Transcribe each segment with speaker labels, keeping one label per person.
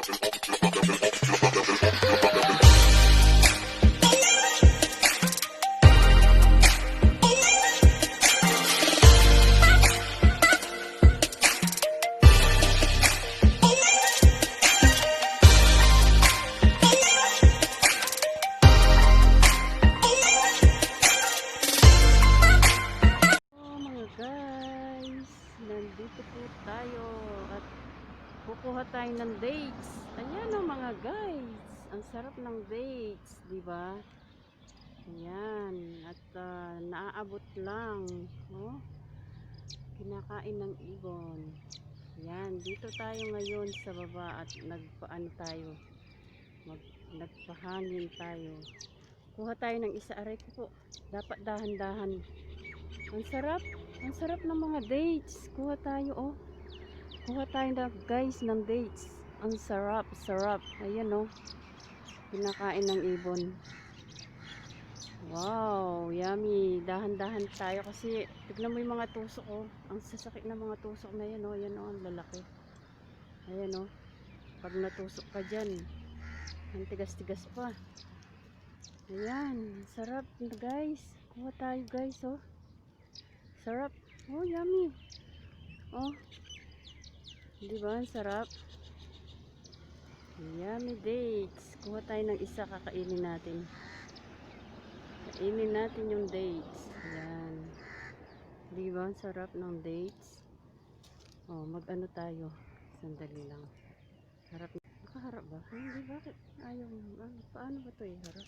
Speaker 1: Nandito po tayo at kukuha tayo ng dates. Ayan o mga guys, ang sarap ng dates, di ba? Ayan, at naaabot lang, oh. Kinakain ng ibon. Ayan, dito tayo ngayon sa baba at nagpaano tayo, nagpahangin tayo. Kuha tayo ng isa, aray ko po, dapat dahan-dahan. Ang sarap ng mga dates. Kuha tayo, oh. Kuha tayo na guys ng dates. Ang sarap, sarap. Ayan, oh. Pinakain ng ibon. Wow, yummy. Dahan-dahan tayo kasi tignan mo yung mga tusok, oh. Ang sasakit ng mga tusok na yan, oh. Ayan, oh, ang lalaki. Ayan, oh. Pag natusok ka dyan, ang tigas-tigas pa. Ayan, sarap guys. Kuha tayo guys, oh. Sarap. Oh, yummy. Oh. Di ba? Sarap. Yummy dates. Kuha tayo ng isa, kakainin natin. Kainin natin yung dates. Ayan. Di ba? Sarap ng dates. Oh, mag-ano tayo. Sandali lang. Harap. Nakaharap ba? Hindi, bakit? Ayaw. Paano ba ito harap?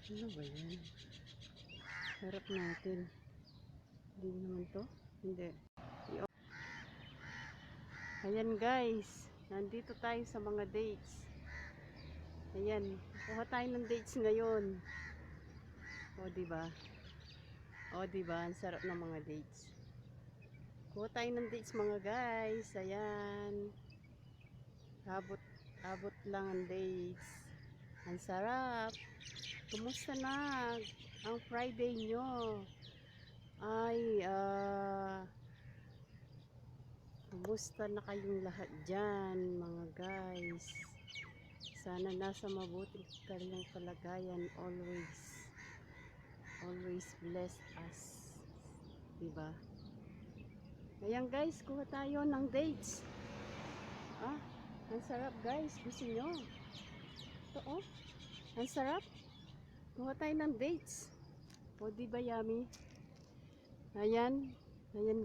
Speaker 1: Ano ba yan? Harap natin. Hindi naman to. Hindi. Ayan guys. Nandito tayo sa mga dates. Ayan. Kuha tayo ng dates ngayon. O diba? O diba? Ang sarap ng mga dates. Kuha tayo ng dates mga guys. Ayan. Abot lang ang dates. Ang sarap. Kumusta na ang Friday nyo? Ay, kumusta na kayong lahat dyan mga guys? Sana nasa mabuting kanyang kalagayan always bless us, diba? Ayan guys, kuha tayo ng dates. Ang sarap guys, gusto nyo? Ito, oh, ang sarap. Kuha tayo ng dates. O diba yummy? Ayan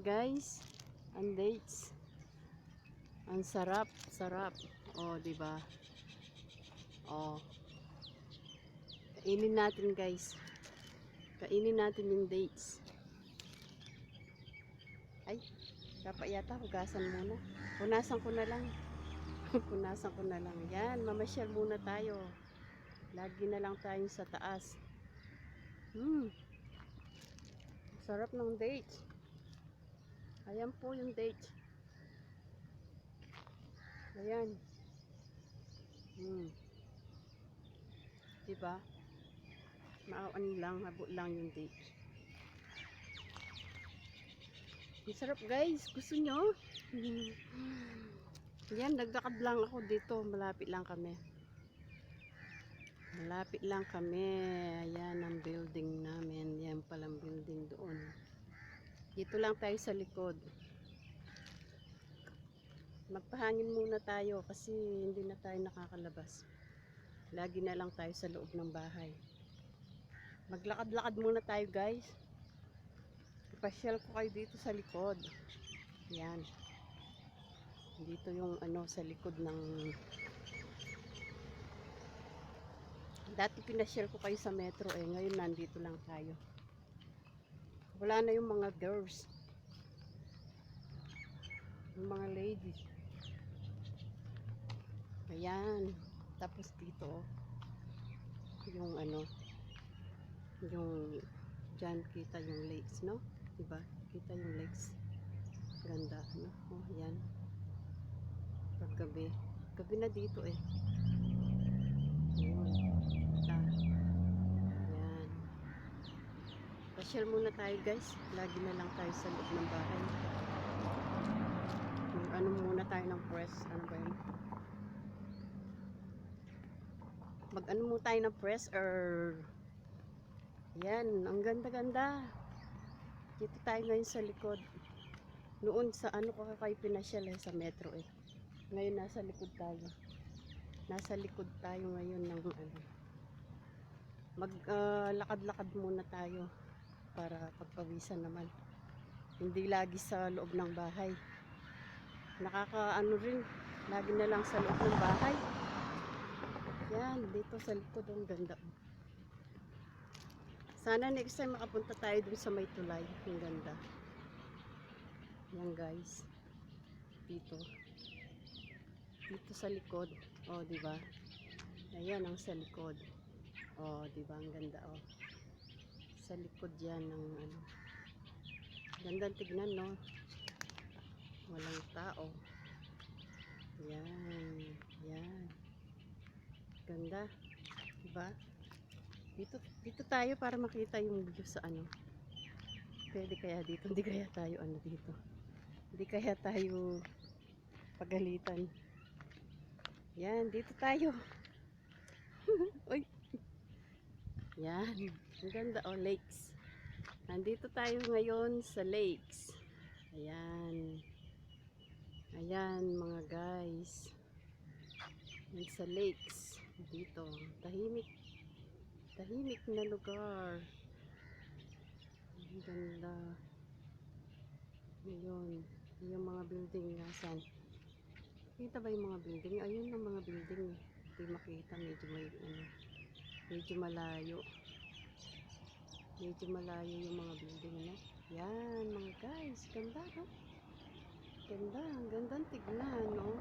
Speaker 1: guys, ang dates. Ang sarap, sarap. O, diba? O. Kainin natin, guys. Kainin natin yung dates. Ay, dapat yata hugasan muna. Punasan ko na lang. Punasan ko na lang. Yan, mamasyal muna tayo. Lagi na lang tayo sa taas. Sarap ng dates. Ayan po yung dates. Ayan. Diba? Maawan lang, habot lang yung dates. Ang sarap guys. Gusto nyo? Yan, nagdakad lang ako dito. Malapit lang kami. Malapit lang kami. Ayan ang building namin. Yan palang building doon. Dito lang tayo sa likod. Magpahangin muna tayo kasi hindi na tayo nakakalabas. Lagi na lang tayo sa loob ng bahay. Maglakad-lakad muna tayo guys. Ipasyal ko kayo dito sa likod. Yan. Dito yung ano sa likod ng... Dati pinasyal ko kayo sa metro eh. Ngayon nandito lang tayo. Wala na yung mga girls. Yung mga ladies. Ayan. Tapos dito yung ano, yung dyan kita yung lakes, no? Diba? Kita yung lakes. Ganda, no? Oh, yan. Paggabi. Gabi na dito eh. Ayun. Yan. Pasyal muna tayo guys. Lagi na lang tayo sa loob ng bahay. Ano muna tayo ng press. Ano ba yun? Mag-ano mo tayo ng fresh air. Yan, ang ganda-ganda. Dito tayo ngayon sa likod. Noon sa ano ko kayo pinasyal sa metro eh. Ngayon nasa likod tayo. Nasa likod tayo ngayon ng ano. Maglakad-lakad muna tayo para pagpawisan naman. Hindi lagi sa loob ng bahay. Nakakaano rin, lagi na lang sa loob ng bahay. Yan, dito sa likod ang ganda. Sana next time makapunta tayo dun sa may tulay. Ang ganda. Yan guys. Dito. Dito sa likod. Oh, di ba? Ayan ang sa likod. Oh, di ba? Ang ganda oh. Sa likod 'yan ng ano. Gandang tignan, no? Walang tao. Yan. Yan. Ganda. Di ba? Dito tayo para makita yung view sa ano. Pwede kaya dito, hindi kaya tayo ano dito. Hindi kaya tayo pagalitan. Yan, dito tayo. Uy. Yan. Ang ganda oh, lakes. Nandito tayo ngayon sa lakes. Ayan. Ayan mga guys. Yan sa lakes. Dito. Tahimik. Tahimik na lugar. Ang ganda. Ayun. Yung mga building nasan. Kita ba yung mga building? Ayun ang mga building. Hindi makita. Medyo may ano. Medyo malayo. Medyo malayo yung mga building na. Yan mga guys. Ganda no? Ganda. Ang gandang tignan no?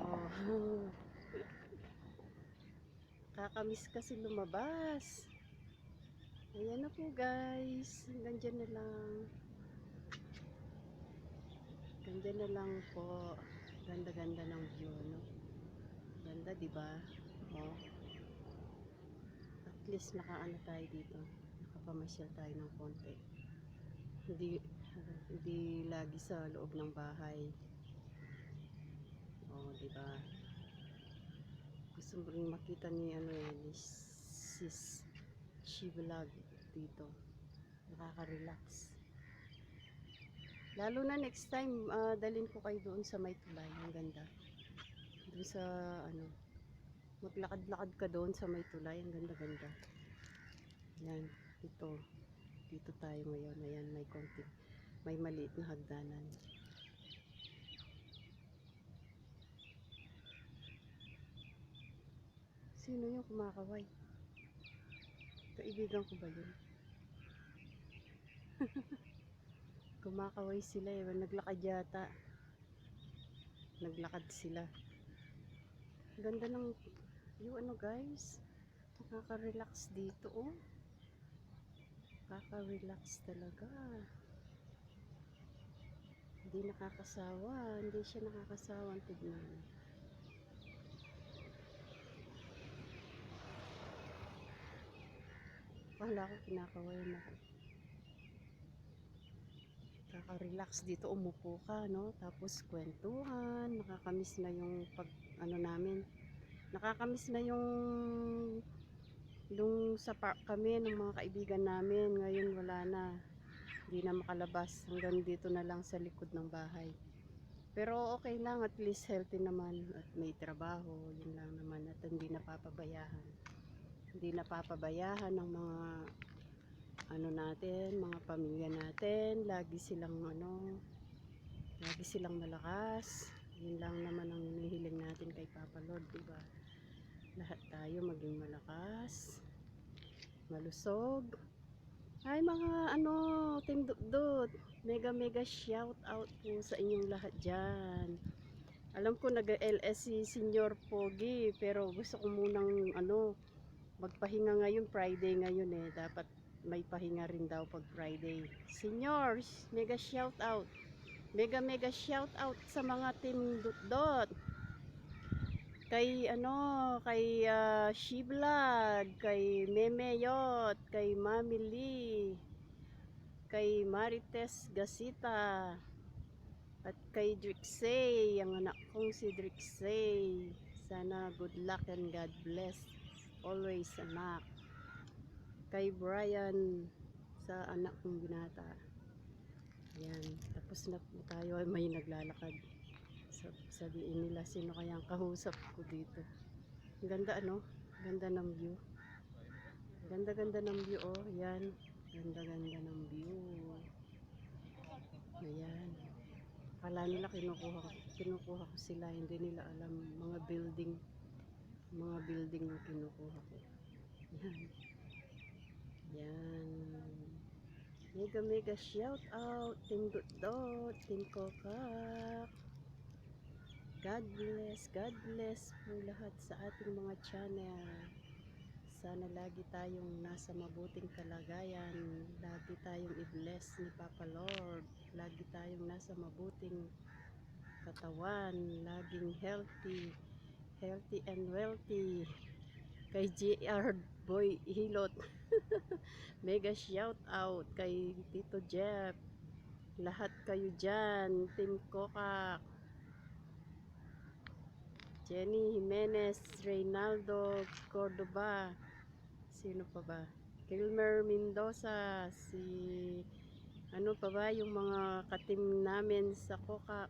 Speaker 1: Oh. Kakamiss kasi lumabas. Ayan na po guys. Hanggang dyan na lang. Ganda na lang po. Ganda-ganda ng view, no? Ganda, di ba? Oh. At least nakaano tayo dito. Nakapamasyal tayo ng konti. Hindi lagi sa loob ng bahay. Oh, di ba? Gusto mo rin makita ni ano ni sis she vlog dito. Nakaka-relax. Lalo na next time, dalhin ko kayo doon sa may tulay. Ang ganda. Doon sa ano, maglakad-lakad ka doon sa may tulay. Ang ganda-ganda. Yan, ito. Dito tayo ngayon. Ayan, may konti. May maliit na hagdanan. Sino yung kumakaway? Kaibigan ko ba yun? Kumakaway sila eh. Naglakad yata. Naglakad sila. Ganda ng yung ano guys. Nakaka-relax dito oh. Nakaka-relax talaga. Hindi nakakasawa. Hindi siya nakakasawa ang tignan. Wala ko kinakaway na. Nakaka-relax dito, umupo ka, no? Tapos kwentuhan, nakakamiss na yung pag ano namin. Nakakamiss na yung sa park kami ng mga kaibigan namin. Ngayon wala na. Hindi na makalabas. Hanggang dito na lang sa likod ng bahay. Pero okay lang, at least healthy naman at may trabaho. Yun lang naman at hindi napapabayahan. Hindi napapabayahan ng mga ano natin, mga pamilya natin, lagi silang malakas. Yun lang naman ang hinihiling natin kay Papa Lord, diba? Lahat tayo maging malakas, malusog. Ay mga Team Dudut, mega shout out po sa inyong lahat dyan. Alam ko nag-LS si Senior Pogi, pero gusto ko munang magpahinga ngayon, Friday ngayon eh. Dapat may pahinga rin daw pag Friday. Seniors, mega shout out. Mega shout out sa mga team Dot. Kay She Vlog, kay Memeyot, kay Mami Lee, kay Marites Gasita, at kay Drixay, ang anak kong si Drixay. Sana good luck and God bless always, anak. Kay Brian, sa anak kong binata. Yan, tapos na po tayo, may naglalakad. Sabihin nila sino kayang kausap ko dito. Ganda ano? Ganda ng view. Ganda-ganda ng view, oh. Yan. Ganda-ganda ng view. Ayan. Akala nila kinukuha ko sila. Hindi nila alam mga building. Mga building na kinukuha ko. Yan. Yan. Mega shout out. Team Dot, Team Kokak. God bless po lahat sa ating mga channel. Sana lagi tayong nasa mabuting kalagayan. Lagi tayong i-bless ni Papa Lord. Lagi tayong nasa mabuting katawan. Laging healthy and wealthy. Kay JR Boy Hilot. Mega shout out kay Tito Jeff. Lahat kayo dyan. Team Kokak. Jenny Jimenez, Reynaldo Cordoba, sino pa ba? Kilmer Mendoza, si ano pa ba yung mga katim namin sa Koka.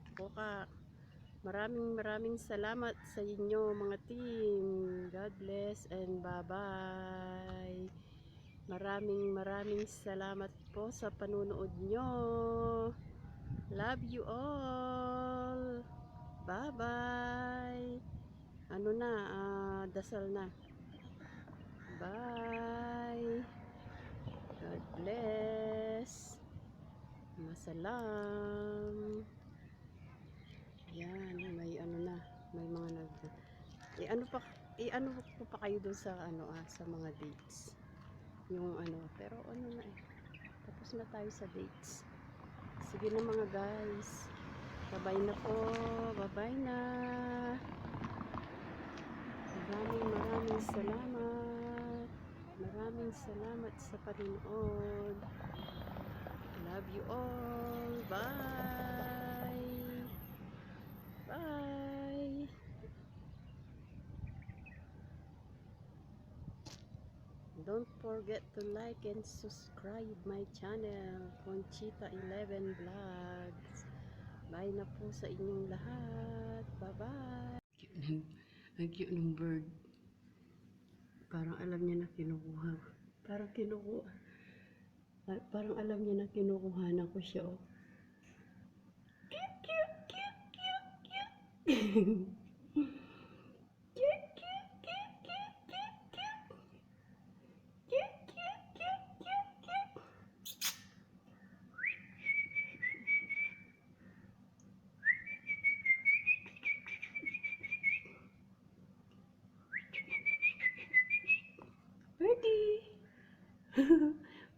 Speaker 1: Maraming salamat sa inyo mga team. God bless and bye-bye. Maraming salamat po sa panunood nyo. Love you all. Bye-bye. Ano na, dasal na. Bye. God bless. Masalam. Yan, may ano na, may mga i-ano po pa kayo doon sa sa mga dates. Yung pero ano na tapos na tayo sa dates. Sige na mga guys. Bye-bye na po. Bye-bye na. Maraming salamat. Maraming salamat sa panonood. Love you all. Bye. Bye. Don't forget to like and subscribe my channel, Conchita 11 Vlogs. Bye na po sa inyong lahat. Bye-bye. Ang cute ng bird. Parang alam niya na kinukuha. Parang alam niya na kinukuhanan ko siya, oh. Cute.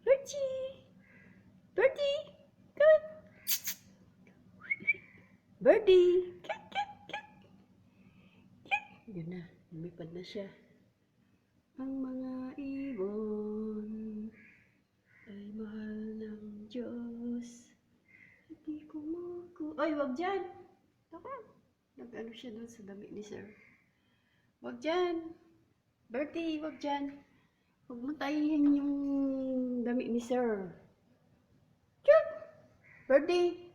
Speaker 1: Birdie! Birdie! Good! Birdie! Yun na, lumipad na siya. Ang mga ibon ay mahal ng Diyos. Hindi kumuku... Ay, wag dyan! Nag-ano siya dun sa damit ni Sir. Wag dyan! Birdie, wag dyan! Huwag mo tayihin yung damit ni Sir. Cute! Birdie!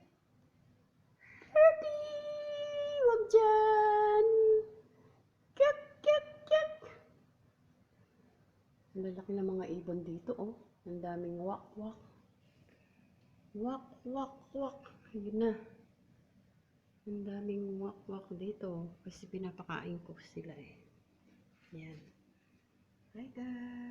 Speaker 1: Huwag dyan! Cute! Ang lalaki ng mga ibon dito, oh. Ang daming wak-wak. Wak. Ayun na. Ang daming wak-wak dito. Kasi pinapakain ko sila, eh. Yan. Bye, guys!